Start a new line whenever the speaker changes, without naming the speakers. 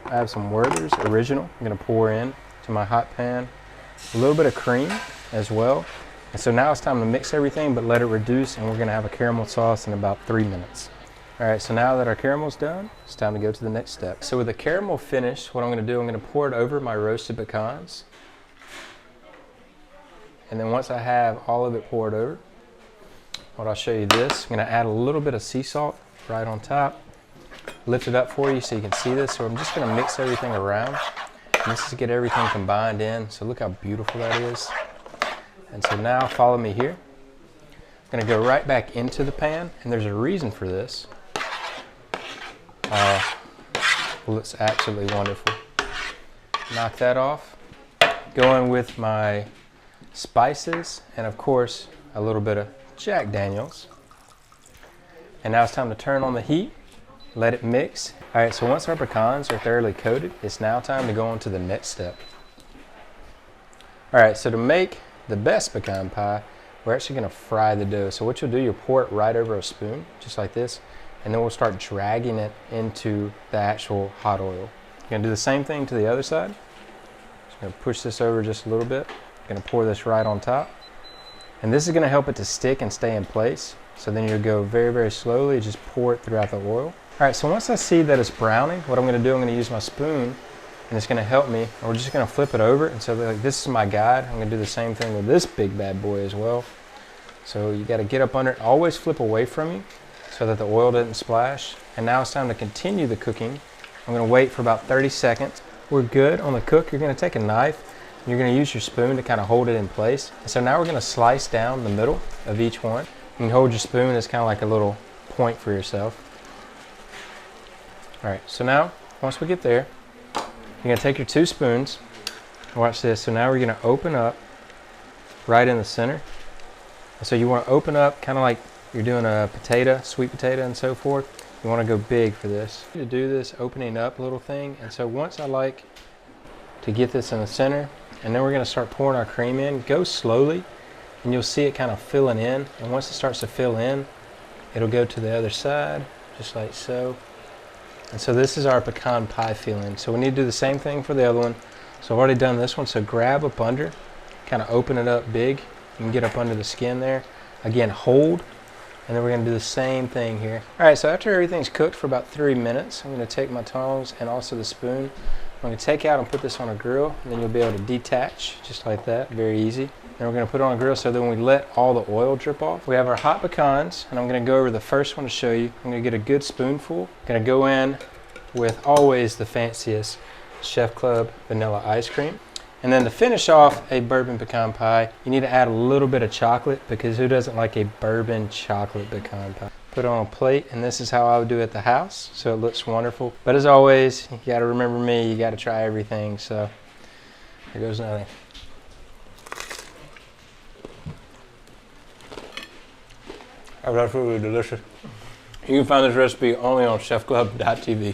I have some Werther's Original. I'm going to pour in to my hot pan. A little bit of cream as well. And so now it's time to mix everything, but let it reduce, and we're going to have a caramel sauce in about 3 minutes. All right, so now that our caramel's done, it's time to go to the next step. So with the caramel finished, what I'm going to do, I'm going to pour it over my roasted pecans. And then once I have all of it poured over, what I'll show you this, I'm going to add a little bit of sea salt right on top. Lift it up for you so you can see this. So I'm just going to mix everything around. And this is to get everything combined in. So look how beautiful that is. And so now follow me here. I'm going to go right back into the pan, and there's a reason for this. Well, it's absolutely wonderful. Knock that off. Go in with my spices and of course a little bit of Jack Daniels. And now it's time to turn on the heat. Let it mix. All right, so once our pecans are thoroughly coated, it's now time to go on to the next step. All right, so to make the best pecan pie, we're actually gonna fry the dough. So what you'll do, you'll pour it right over a spoon, just like this, and then we'll start dragging it into the actual hot oil. You're gonna do the same thing to the other side. Just gonna push this over just a little bit. Gonna pour this right on top. And this is gonna help it to stick and stay in place. So then you'll go very, very slowly, just pour it throughout the oil. All right, so once I see that it's browning, what I'm gonna do, I'm gonna use my spoon, and it's gonna help me. And we're just gonna flip it over. And so like, this is my guide. I'm gonna do the same thing with this big bad boy as well. So you gotta get up under it, always flip away from you so that the oil doesn't splash. And now it's time to continue the cooking. I'm gonna wait for about 30 seconds. We're good on the cook. You're gonna take a knife, and you're gonna use your spoon to kind of hold it in place. And so now we're gonna slice down the middle of each one. You can hold your spoon as kind of like a little point for yourself. All right, so now, once we get there, you're gonna take your 2 spoons, watch this. So now we're gonna open up right in the center. So you wanna open up kind of like you're doing a potato, sweet potato and so forth. You wanna go big for this. To do this opening up little thing, and so once I like to get this in the center, and then we're gonna start pouring our cream in, go slowly, and you'll see it kind of filling in. And once it starts to fill in, it'll go to the other side, just like so. And so this is our pecan pie filling. So we need to do the same thing for the other one. So I've already done this one, so grab up under, kind of open it up big. You can get up under the skin there. Again, hold, and then we're gonna do the same thing here. All right, so after everything's cooked for about 3 minutes, I'm gonna take my tongs and also the spoon. I'm gonna take out and put this on a grill, and then you'll be able to detach, just like that, very easy. Then we're gonna put it on a grill so then we let all the oil drip off. We have our hot pecans, and I'm gonna go over the first one to show you. I'm gonna get a good spoonful. I'm gonna go in with always the fanciest Chefclub vanilla ice cream. And then to finish off a bourbon pecan pie, you need to add a little bit of chocolate, because who doesn't like a bourbon chocolate pecan pie? Put it on a plate, and this is how I would do it at the house, so it looks wonderful. But as always, you gotta remember me, you gotta try everything, so here goes nothing. Absolutely delicious. You can find this recipe only on chefclub.tv.